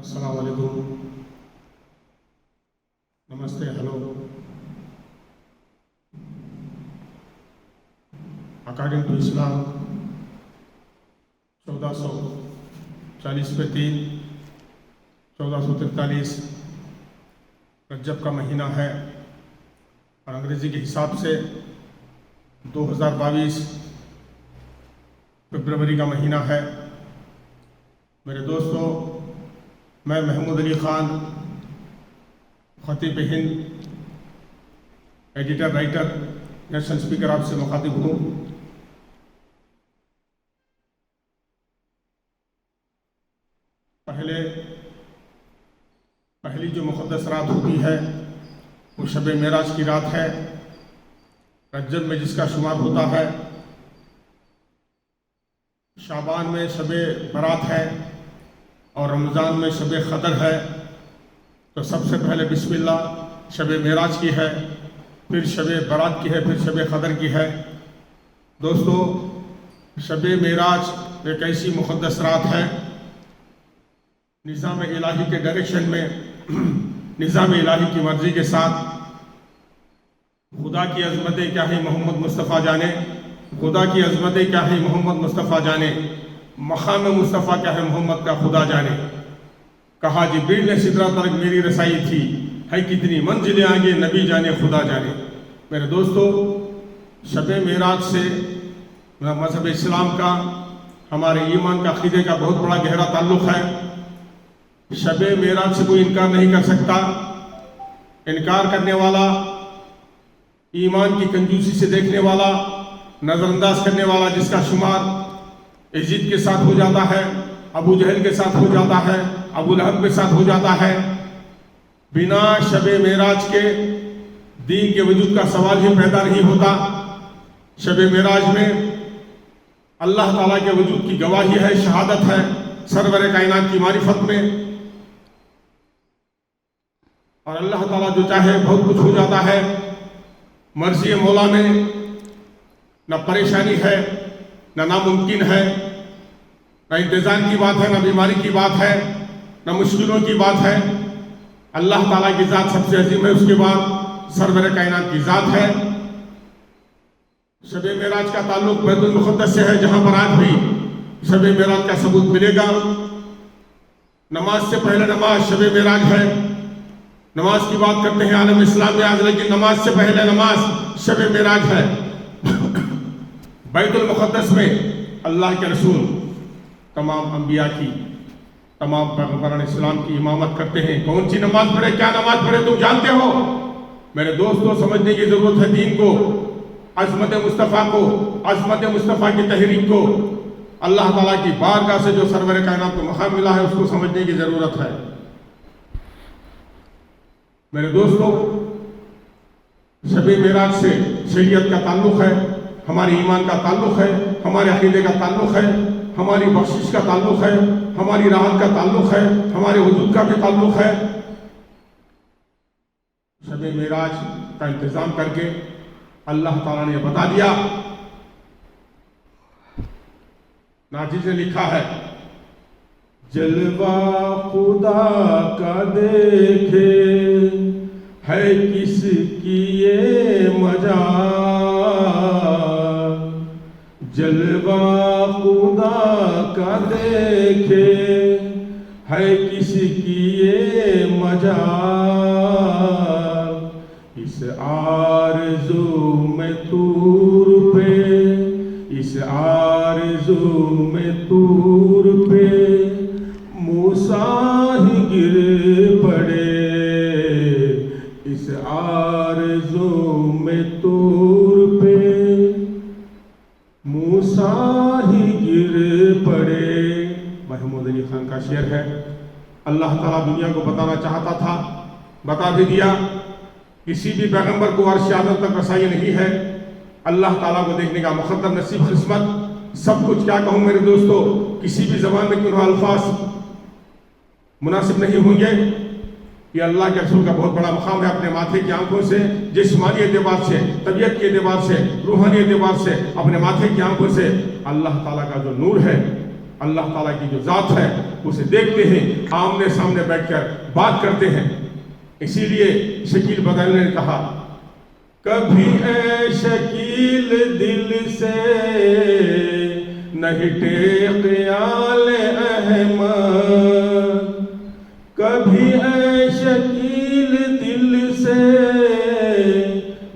السلام علیکم، نمستے، hello. According to اسلام 1440/3 1443 رجب کا مہینہ ہے اور انگریزی کے حساب سے 2022 فروری کا مہینہ ہے. میرے دوستو، میں محمود علی خان، خطیب ہند، ایڈیٹر رائٹر، نیشنل اسپیکر آپ سے مخاطب ہوں. پہلی جو مقدس رات ہوتی ہے وہ شب معراج کی رات ہے. رجب میں جس کا شمار ہوتا ہے، شعبان میں شب برات ہے اور رمضان میں شب قدر ہے. تو سب سے پہلے بسم اللہ شب معراج کی ہے، پھر شب برات کی ہے، پھر شب قدر کی ہے. دوستو، شب معراج ایک ایسی مقدس رات ہے، نظام الہی کے ڈائریکشن میں، نظام الہی کی مرضی کے ساتھ. خدا کی عظمتیں کیا ہے محمد مصطفیٰ جانے، خدا کی عظمتیں کیا ہے محمد مصطفیٰ جانے، مقام مصطفیٰ کیا ہے محمد کا خدا جانے. کہا جبریل نے سدرات تک میری رسائی تھی، ہے کتنی منزلیں آگے نبی جانے خدا جانے. میرے دوستو، شب معراج سے مذہب اسلام کا، ہمارے ایمان کا، عقیدے کا بہت بڑا گہرا تعلق ہے. شب معراج سے کوئی انکار نہیں کر سکتا. انکار کرنے والا، ایمان کی کنجوسی سے دیکھنے والا، نظر انداز کرنے والا، جس کا شمار یزید کے ساتھ ہو جاتا ہے، ابو جہل کے ساتھ ہو جاتا ہے، ابو لہب کے ساتھ ہو جاتا ہے، بنا شب معراج کے دین کے وجود کا سوال ہی پیدا نہیں ہوتا. شب معراج میں اللہ تعالیٰ کے وجود کی گواہی ہے، شہادت ہے سرور کائنات کی معرفت میں. اور اللہ تعالیٰ جو چاہے بہت کچھ ہو جاتا ہے. مرضی مولا میں نہ پریشانی ہے، نہ ناممکن ہے، نہ انتظام کی بات ہے، نہ بیماری کی بات ہے، نہ مشکلوں کی بات ہے. اللہ تعالیٰ کی ذات سب سے عظیم ہے، اس کے بعد سرور کائنات کی ذات ہے. شب معراج کا تعلق بیت المقدس سے ہے، جہاں پر آج بھی شب معراج کا ثبوت ملے گا. نماز سے پہلے نماز شب معراج ہے. نماز کی بات کرتے ہیں عالم اسلام میں آج، لیکن نماز سے پہلے نماز شب معراج ہے. بیت المقدس میں اللہ کے رسول تمام انبیاء کی، تمام پیغمبران اسلام کی امامت کرتے ہیں. کون سی نماز پڑھے، کیا نماز پڑھے تم جانتے ہو؟ میرے دوستوں، سمجھنے کی ضرورت ہے دین کو، عظمت مصطفیٰ کو، عظمت مصطفیٰ کی تحریک کو. اللہ تعالیٰ کی بارگاہ سے جو سرور کائنات کو مقام ملا ہے، اس کو سمجھنے کی ضرورت ہے. میرے دوستو، شب معراج سے شریعت کا تعلق ہے، ہمارے ایمان کا تعلق ہے، ہمارے عقیدے کا تعلق ہے، ہماری بخشش کا تعلق ہے، ہماری راحت کا تعلق ہے، ہمارے وجود کا بھی تعلق ہے. شب معراج کا انتظام کر کے اللہ تعالیٰ نے بتا دیا. ناجز نے لکھا ہے، جلوہ خدا کا دیکھے ہے کس کی یہ مجال، جلوہ خدا کا دیکھے ہے کس کی یہ مجال. اس آرزو میں طور پہ، اس آرزو میں طور پہ موسیٰ ہی گر پڑے. اس آرزو میں طور پہ موسیٰ ہی گر پڑے. محمود علی خان کا شعر ہے. اللہ تعالیٰ دنیا کو بتانا چاہتا تھا، بتا بھی دیا. کسی بھی پیغمبر کو عرش عظمت تک رسائی نہیں ہے. اللہ تعالیٰ کو دیکھنے کا مقدر نصیب، قسمت، سب کچھ. کیا کہوں میرے دوستو، کسی بھی زبان میں کیوں الفاظ مناسب نہیں ہوں گے. یہ اللہ کے رسول کا بہت بڑا مقام ہے. اپنے ماتھے کی آنکھوں سے، جسمانی اعتبار سے، طبیعت کے اعتبار سے، روحانی اعتبار سے، اپنے ماتھے کی آنکھوں سے اللہ تعالیٰ کا جو نور ہے، اللہ تعالیٰ کی جو ذات ہے اسے دیکھتے ہیں، آمنے سامنے بیٹھ کر بات کرتے ہیں۔ اسی لیے شکیل بدل نے کہا کبھی اے شکیل دل سے نہ ہٹے خیال احمد، کبھی اے شکیل دل سے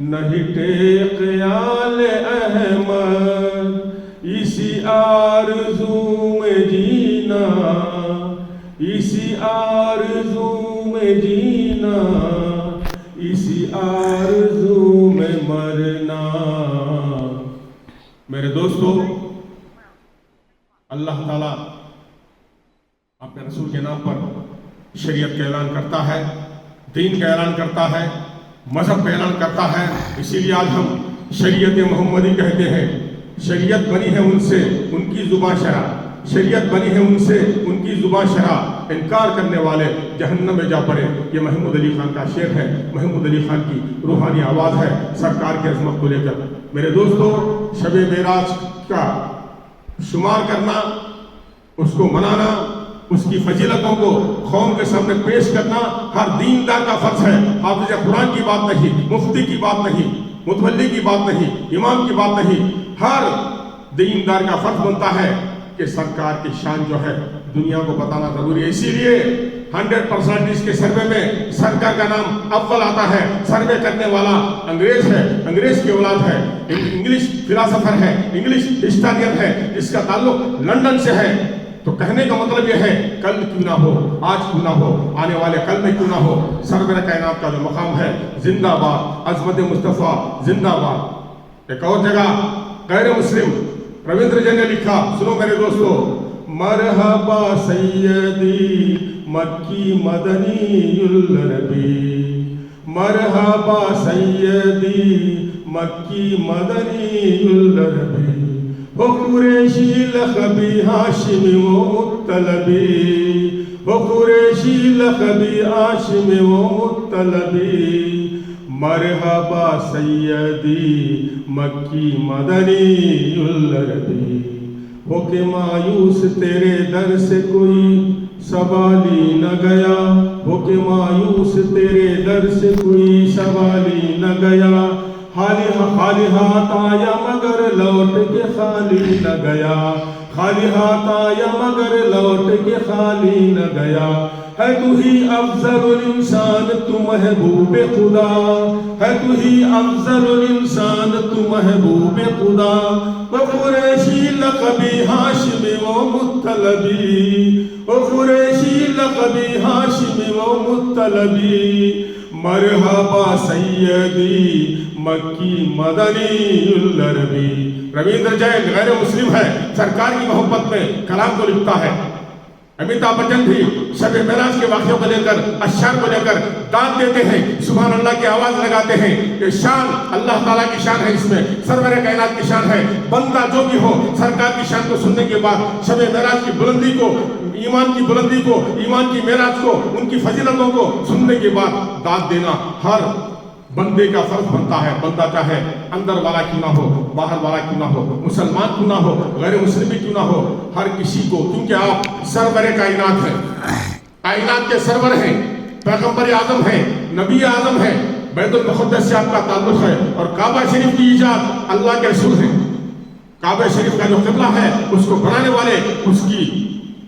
نہ ہٹے خیال احمد، اسی آرزو میں جینا، اسی آرزو میں جینا، اسی آرزو میں مرنا۔ میرے دوستو، اللہ تعالیٰ اپنے رسول کے نام پر شریعت کا اعلان کرتا ہے، دین کا اعلان کرتا ہے، مذہب کا اعلان کرتا ہے۔ اسی لیے آج ہم شریعت محمدی کہتے ہیں۔ شریعت بنی ہے ان سے ان کی زبان شرع، شریعت بنی ہے ان سے ان کی زبان شرع، انکار کرنے والے جہنم میں جا پڑے۔ یہ محمود علی خان کا شعر ہے، محمود علی خان کی روحانی آواز ہے سرکار کی عظمت کو لے کر۔ میرے دوستو، شب معراج کا شمار کرنا، اس کو منانا، اس کی فضیلتوں کو قوم کے سامنے پیش کرنا ہر دیندار کا فرض ہے۔ حافظ قرآن کی بات نہیں، مفتی کی بات نہیں، متولی کی بات نہیں، امام کی بات نہیں، ہر دیندار کا فرض بنتا ہے کہ سرکار کی شان جو ہے دنیا کو بتانا ضروری ہے۔ اسی لیے 100% اس کے سروے میں سرکار کا نام اول آتا ہے۔ سروے کرنے والا انگریز ہے، انگریز کی اولاد ہے، انگلش فلاسفر ہے، انگلش ہسٹورین ہے، جس کا تعلق لندن سے ہے۔ تو کہنے کا مطلب یہ ہے کل کیوں نہ ہو، آج کیوں نہ ہو، آنے والے کل میں کیوں نہ ہو، سرور کائنات کا جو مقام ہے زندہ باد، عظمت مصطفیٰ زندہ باد۔ ایک اور جگہ غیر مسلم رویندر جن نے لکھا، سنو میرے دوستو، مرحبا سیدی مکی مدنی العربی، مرحبا سیدی مکی مدنی العربی، ہو قریشی لقبی ہاشمی و مطلبی، ہو قریشی لقبی ہاشمی و مطلبی، مرحبا سیدی مکی مدنی العربی، ہو کہ مایوس تیرے در سے کوئی سوالی نہ گیا، ہو کہ مایوس تیرے در سے کوئی سوالی نہ گیا، خالی ہاتھ آیا مگر لوٹ کے خالی نہ گیا، خالی ہاتھ آیا مگر لوٹ کے خالی نہ گیا، ہے تو ہی افضل الانسان تو محبوب خدا، ہے تو ہی افضل الانسان تو محبوب خدا، و قریشی لقبی ہاشمی و مطلبی، و قریشی لقبی ہاشمی و مطلبی، مرحبا سیدی مکی مدنی العربی۔ رویندر جین غیر مسلم ہے، سرکار کی محبت میں کلام کو لکھتا ہے۔ امیتابھ بچن بھی شب معراج کے واقعوں کو لے کر، اشعار کو لے کر داد دیتے ہیں، سبحان اللہ کی آواز لگاتے ہیں کہ شان اللہ تعالیٰ کی شان ہے، اس میں سرور کائنات کی شان ہے۔ بندہ جو بھی ہو سرکار کی شان کو سننے کے بعد شب معراج کی بلندی کو، ایمان کی بلندی کو، ایمان کی معراج کو، ان کی فضیلتوں کو سننے کے بعد داد دینا ہر بندے کا فرض بنتا ہے۔ بندہ چاہے اندر والا کیوں نہ ہو، باہر والا کیوں نہ ہو، مسلمان کیوں نہ ہو، غیر مسلم کیوں نہ ہو، ہر کسی کو، کیونکہ آپ سرور کائنات ہیں، کائنات کے سرور ہیں، پیغمبر اعظم ہیں، نبی اعظم ہیں، بیت المقدس سے آپ کا تعلق ہے، اور کعبہ شریف کی ایجاد اللہ کے رسول ہیں۔ کعبہ شریف کا جو قبلہ ہے اس کو بنانے والے، اس کی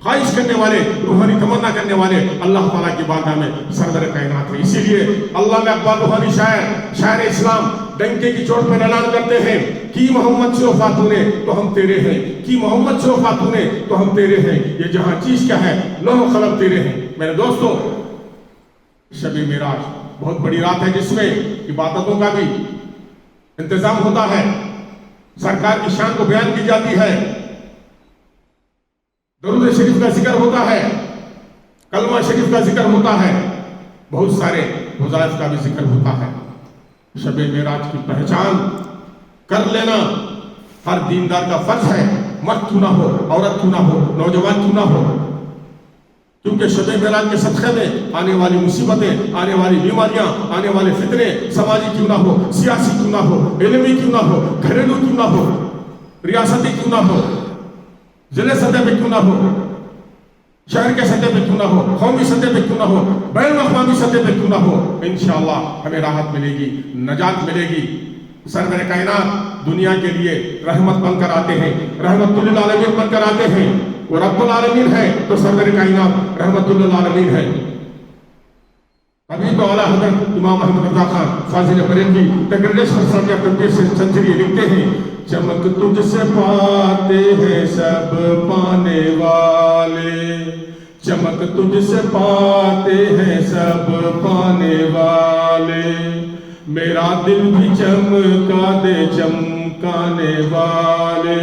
خواہش کرنے والے، روحانی تمنا کرنے والے اللہ تعالیٰ کی بارگاہ میں سرور کائنات ہے۔ اسی لیے اللہ میں اقبال روحانی شاعر اسلام ڈنکے کی چوٹ پر اعلان کرتے ہیں، کی محمد سے وفا تو نے تو ہم تیرے ہیں، کی محمد سے وفا تو نے تو ہم تیرے ہیں، یہ جہاں چیز کیا ہے لوح و قلم تیرے ہیں۔ میرے دوستو، شب معراج بہت بڑی رات ہے جس میں عبادتوں کا بھی انتظام ہوتا ہے، سرکار کی شان کو بیان کی جاتی ہے، درود شریف کا ذکر ہوتا ہے، کلمہ شریف کا ذکر ہوتا ہے، بہت سارے وظائف کا بھی ذکر ہوتا ہے۔ شب معراج کی پہچان کر لینا ہر دیندار کا فرض ہے، مرد کیوں نہ ہو، عورت کیوں نہ ہو، نوجوان کیوں نہ ہو، کیونکہ شب معراج کے صدقے میں آنے والی مصیبتیں، آنے والی بیماریاں، آنے والے فتنے، سماجی کیوں نہ ہو، سیاسی کیوں نہ ہو، علمی کیوں نہ ہو، گھریلو کیوں نہ ہو، ریاستی کیوں نہ ہو، ضلع سطح پہ کیوں نہ ہو، شہر کے سطح پہ کیوں نہ ہو، قومی سطح پہ کیوں نہ ہو، بین الاقوامی سطح پہ کیوں نہ ہو، انشاءاللہ ہمیں راحت ملے گی، نجات ملے گی۔ سرور کائنات دنیا کے لیے رحمت بن کر آتے ہیں، رحمت للعالمین بن کر آتے ہیں۔ وہ رب العالمین ہے تو سرور کائنات رحمت للعالمین ہے۔ ابھی تو اعلیٰ حضرت امام احمد رضا خان فاضل بریلوی تقریر فرسان یا 25 سنچری لکھتے ہیں، چمک تجھ سے پاتے ہیں سب پانے والے، چمک تجھ سے پاتے ہیں سب پانے والے، میرا دل بھی چمکا دے چمکانے والے،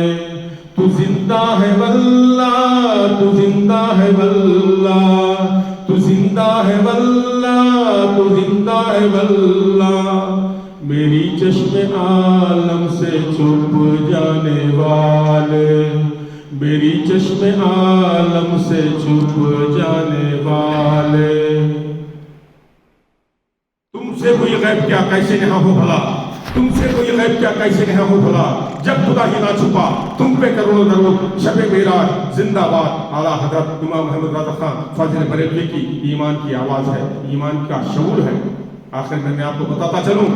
تو زندہ ہے واللہ تو زندہ ہے واللہ تو زندہ ہے واللہ تو زندہ ہے واللہ، میری چشم عالم سے چھپ جانے والے، میری چشم عالم سے چھپ جانے والے، تم سے کوئی غیب کیا کیسے یہاں ہو بھلا، تم سے کوئی غیب کیا کیسے یہاں ہو بھلا، جب خدا ہی نہ چھپا تم پہ کروڑوں درود، شب معراج زندہ باد۔ اعلیٰ حضرت امام احمد رضا خان فاضل بریلوی کی ایمان کی آواز ہے، ایمان کا شعور ہے۔ آخر میں آپ کو بتاتا چلوں،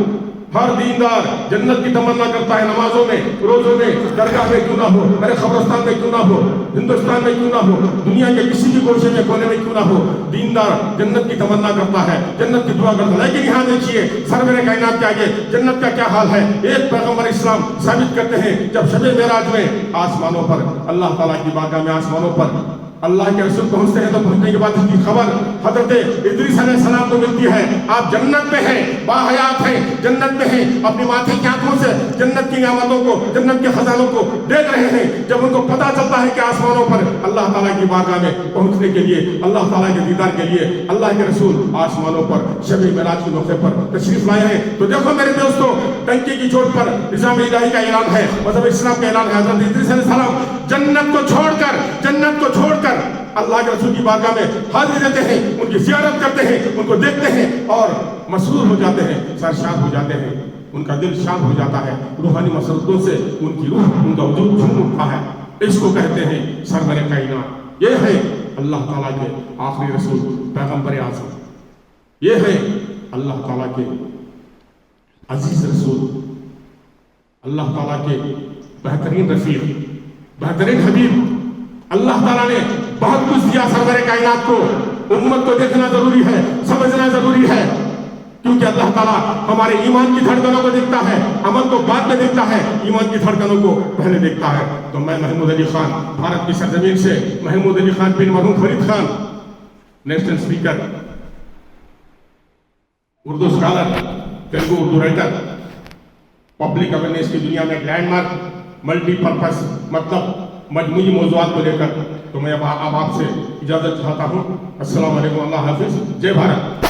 ہر دیندار جنت کی تمنا کرتا ہے، نمازوں میں، روزوں میں، درگاہ میں کیوں نہ ہو، میرے قبرستان میں کیوں نہ ہو، ہندوستان میں کیوں نہ ہو، دنیا کے کسی بھی گوشے میں کونے میں کیوں نہ ہو، دیندار جنت کی تمنا کرتا ہے، جنت کی دعا کرتا ہے۔ لیکن یہاں دیکھیے سرور کائنات کے آگے جنت کا کیا حال ہے۔ ایک پیغمبر اسلام ثابت کرتے ہیں، جب شب معراج میں آسمانوں پر اللہ تعالیٰ کی بارگاہ میں آسمانوں پر اللہ کے رسول پہنچتے ہیں، تو پہنچنے کے بعد اس کی خبر حضرت ادریس علیہ السلام کو ملتی ہے۔ آپ جنت میں ہیں، باحیات ہیں، جنت میں ہیں، اپنی ماتھے کی آنکھوں سے جنت کی نعمتوں کو، جنت کے خزانوں کو دیکھ رہے ہیں۔ جب ان کو پتہ چلتا ہے کہ آسمانوں پر اللہ تعالیٰ کی بارگاہ میں پہنچنے کے لیے، اللہ تعالیٰ کے دیدار کے لیے اللہ کے رسول آسمانوں پر شب معراج کے موقع پر تشریف لائے ہیں، تو دیکھو میرے دوستو، ٹنکی کی چوٹ پر نظام الہی کا اعلان ہے، مذہب اسلام کا اعلان ہے۔ حضرت ادریس علیہ السلام جنت کو چھوڑ کر اللہ کے رسول کی بارگاہ میں حاضری دیتے ہیں، ان کی زیارت کرتے ہیں، ان کو دیکھتے ہیں اور مسرور ہو جاتے ہیں، سرشار ہو جاتے ہیں، ان کا دل شاد ہو جاتا ہے، روحانی مسرتوں سے ان کی روح، ان کا وجود جھوم اٹھتا ہے۔ اس کو کہتے ہیں سرور کائنات۔ یہ ہے اللہ تعالیٰ کے آخری رسول پیغمبر اعظم، یہ ہے اللہ تعالیٰ کے عزیز رسول، اللہ تعالیٰ کے بہترین رفیق، بہترین حبیب۔ اللہ تعالیٰ نے بہت کچھ دیا سرور کائنات کو، امت کو دیکھنا ضروری ہے، سمجھنا ضروری ہے، کیونکہ اللہ تعالیٰ ہمارے ایمان کی دھڑکنوں کو دیکھتا ہے، عمل کو بعد میں دیکھتا ہے، ایمان کی دھڑکنوں کو پہلے دیکھتا ہے۔ تو میں محمود علی خان، بھارت کی سرزمین سے محمود علی خان بن مرحوم Farid Khan, national speaker, Urdu scholar, Telugu Urdu writer, public awareness کی دنیا میں ایک لینڈ مارک، ملٹی پرپس، مطلب مجموعی موضوعات کو لے کر، تو میں اب آپ سے اجازت چاہتا ہوں۔ السلام علیکم، اللہ حافظ، جے بھارت۔